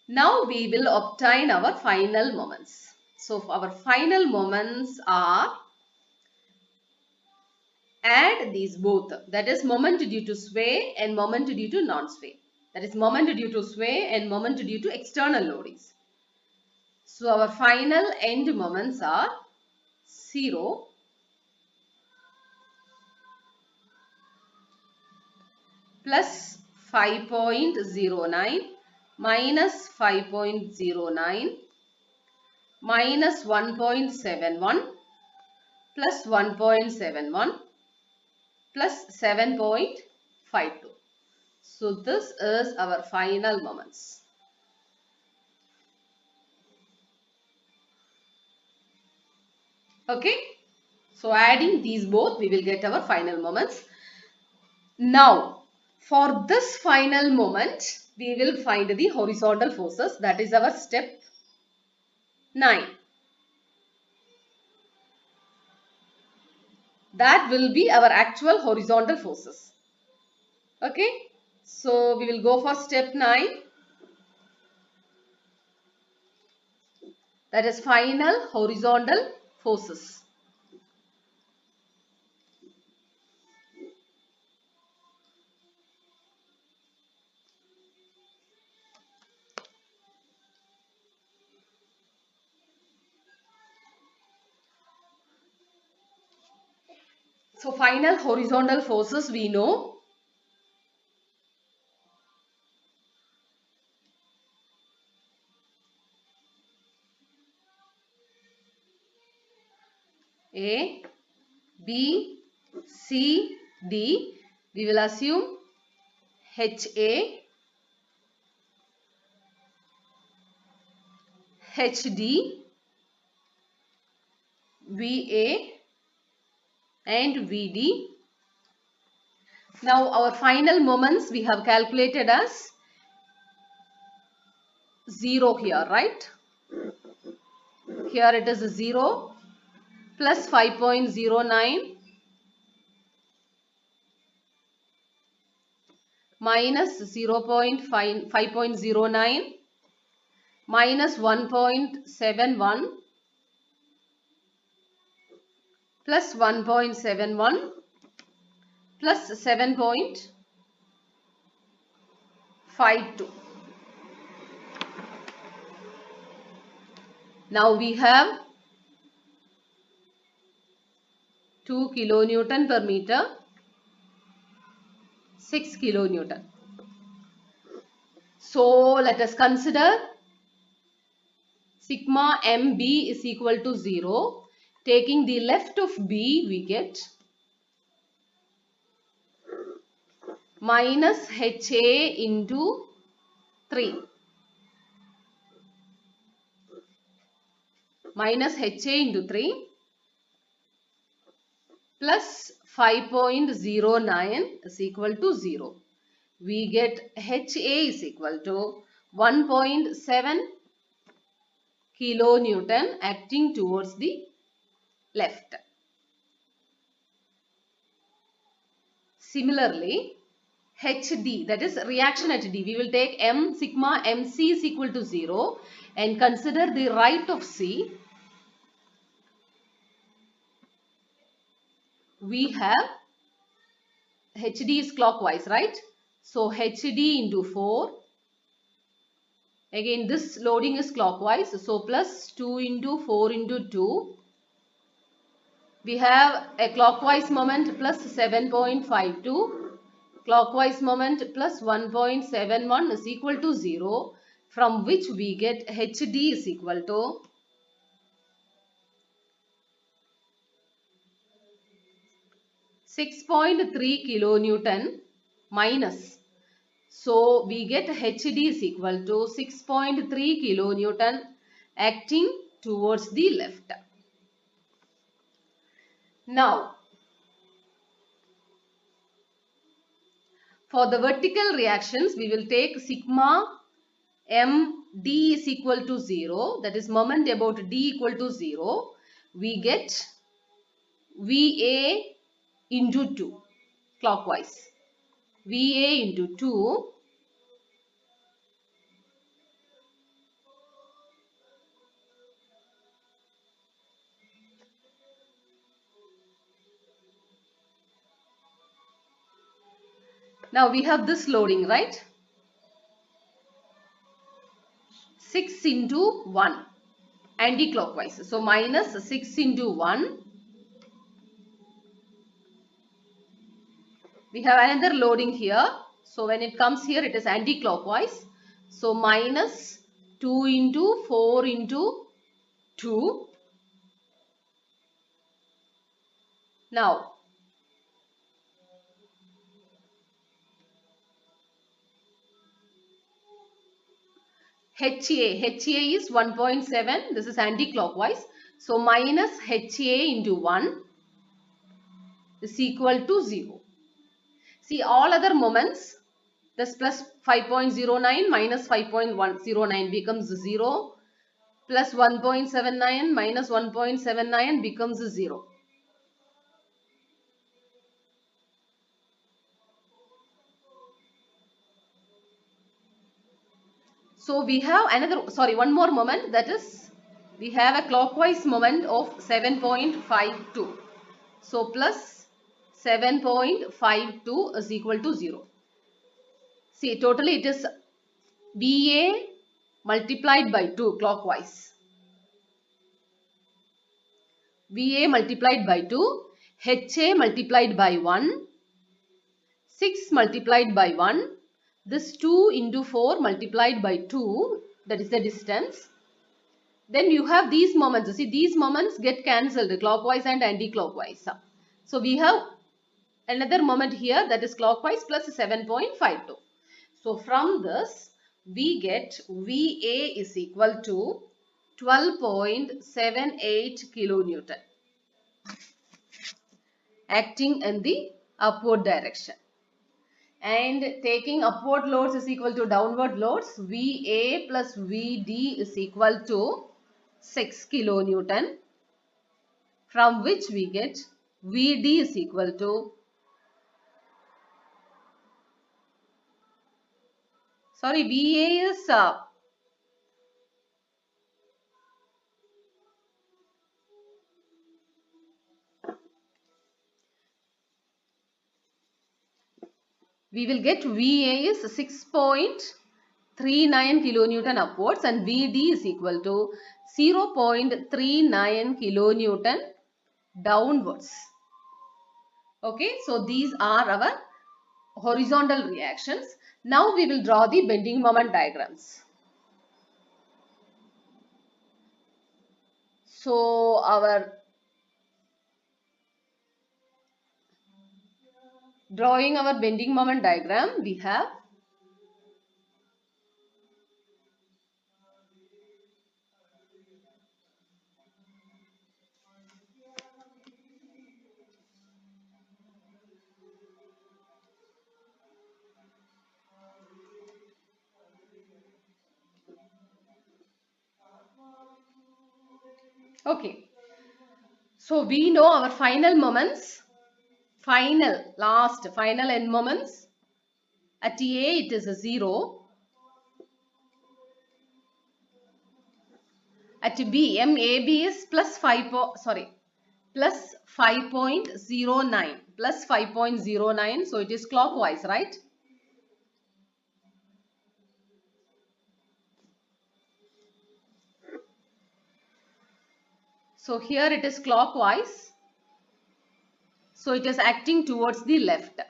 Now we will obtain our final moments. So our final moments are, add these both, that is moment due to sway and moment due to non-sway. That is moment due to sway and moment due to external loadings. So our final end moments are 0 plus 5.09 minus 5.09 minus 1.71 plus 1.71 plus 7.52. So this is our final moments. Okay. So adding these both, we will get our final moments. Now, for this final moment, we will find the horizontal forces. That is our step 9. That will be our actual horizontal forces. Okay. So we will go for step 9. That is final horizontal forces. So final horizontal forces we know. A, B, C, D. We will assume HA, HD, VA and VD. Now our final moments we have calculated as 0 here, right? Here it is 0 plus 5.09 minus 5.09 minus 1.71 plus 1.71 plus 7.52. Now we have 2 kilonewton per meter, 6 kilonewton. So let us consider sigma MB is equal to 0. Taking the left of B, we get minus HA into 3. Minus HA into 3 plus 5.09 is equal to 0. We get HA is equal to 1.7 kilonewton acting towards the left. Similarly, HD, that is reaction at D, we will take M sigma MC is equal to 0 and consider the right of C. We have HD is clockwise, right? So HD into 4. Again this loading is clockwise. So plus 2 into 4 into 2. We have a clockwise moment plus 7.52. Clockwise moment plus 1.71 is equal to 0. From which we get HD is equal to 6.3 kilonewton minus. So we get HD is equal to 6.3 kilonewton acting towards the left. Now, For the vertical reactions, we will take sigma md is equal to 0. That is moment about d equal to 0. We get VA into 2 clockwise. VA into 2. Now we have this loading, right? 6 into 1 anti-clockwise. So minus 6 into 1. We have another loading here. So when it comes here, it is anti-clockwise. So minus 2 into 4 into 2. Now HA is 1.7. This is anti-clockwise. So minus HA into 1 is equal to 0. See, all other moments, this plus 5.09 minus 5.109 becomes 0. Plus 1.79 minus 1.79 becomes 0. So we have one more moment, that is we have a clockwise moment of 7.52. So plus 7.52 is equal to 0. See, totally it is VA multiplied by 2 clockwise. VA multiplied by 2, HA multiplied by 1, 6 multiplied by 1, this 2 into 4 multiplied by 2, that is the distance. Then you have these moments. See, these moments get cancelled, clockwise and anti-clockwise. So we have another moment here, that is clockwise plus 7.52. So from this, we get VA is equal to 12.78 kilonewton acting in the upward direction. And taking upward loads is equal to downward loads. VA plus VD is equal to 6 kilonewton, from which we get VD is equal to, VA is we will get VA is 6.39 kilonewton upwards and VD is equal to 0.39 kilonewton downwards. Okay, so these are our horizontal reactions. Now we will draw the bending moment diagrams. So our drawing our bending moment diagram, we have okay. So we know our final moments, final end moments. At A it is a 0. At B, MAB is plus 5.09. Plus 5.09. So it is clockwise, right? So here it is clockwise. So it is acting towards the left.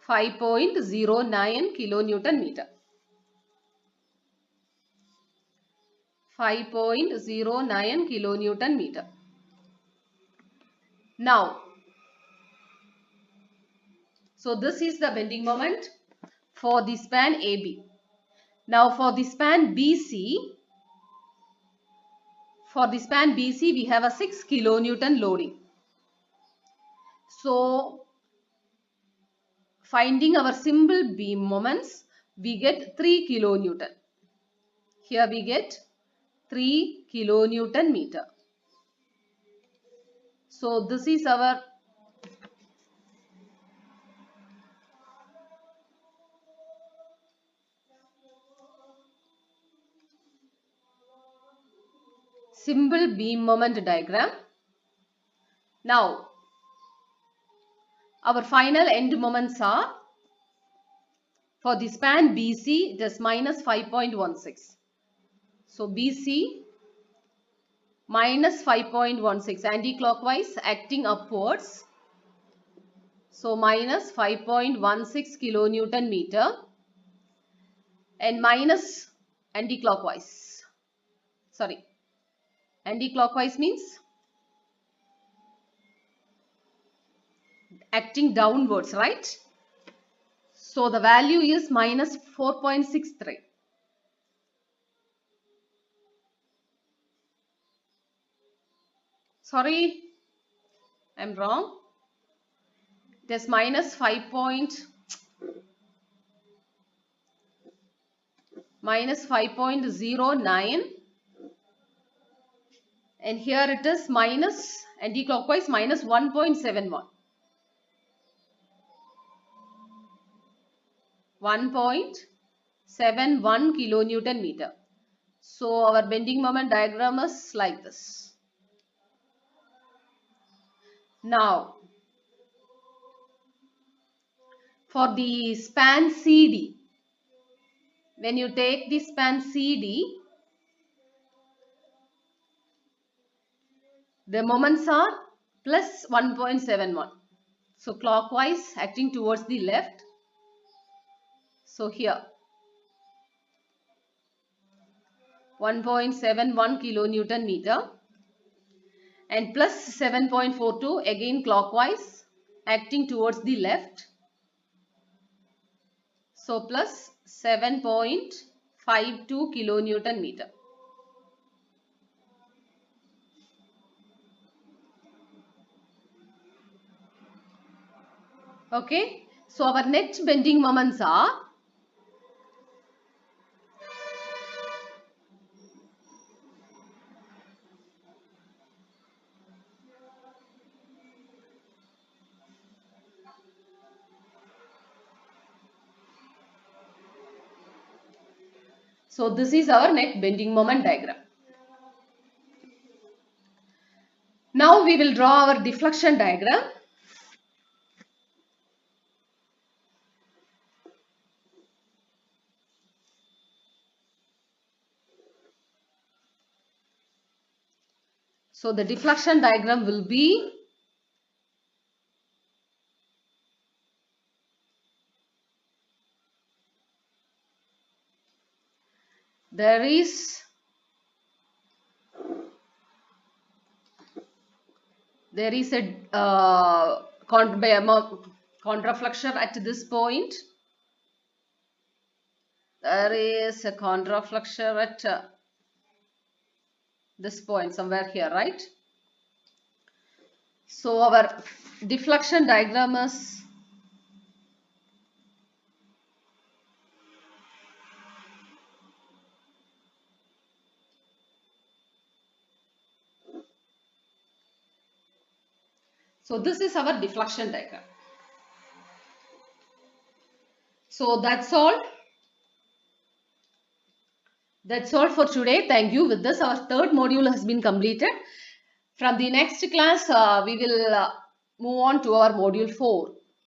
5.09 kilonewton meter. 5.09 kilonewton meter. Now, so this is the bending moment for the span AB. Now for the span BC, we have a 6 kilonewton loading. So finding our simple beam moments, we get 3 kilonewton. Here we get 3 kilonewton meter. So this is our simple beam moment diagram. Now our final end moments are, for the span BC, it is minus 5.16. So BC minus 5.16, anti-clockwise acting upwards. So minus 5.16 kilonewton meter, and minus anti-clockwise. Sorry, anti-clockwise means acting downwards, right? So the value is minus 4.63. Sorry, I'm wrong. It is minus 5.09, and here it is minus anti-clockwise minus 1.71. 1.71 kilonewton meter. So our bending moment diagram is like this. Now for the span CD, when you take the span CD, the moments are plus 1.71. So clockwise acting towards the left. So here 1.71 kilonewton meter, and plus 7.42 again clockwise acting towards the left. So plus 7.52 kilonewton meter. Okay, so our net bending moments are, so this is our net bending moment diagram. Now we will draw our deflection diagram. So the deflection diagram will be, there is a contraflexure at this point. There is a contraflexure at this point somewhere here, right? So our deflection diagram is, so this is our deflection diagram. So that's all. That's all for today. Thank you. With this, our third module has been completed. From the next class, we will move on to our module 4.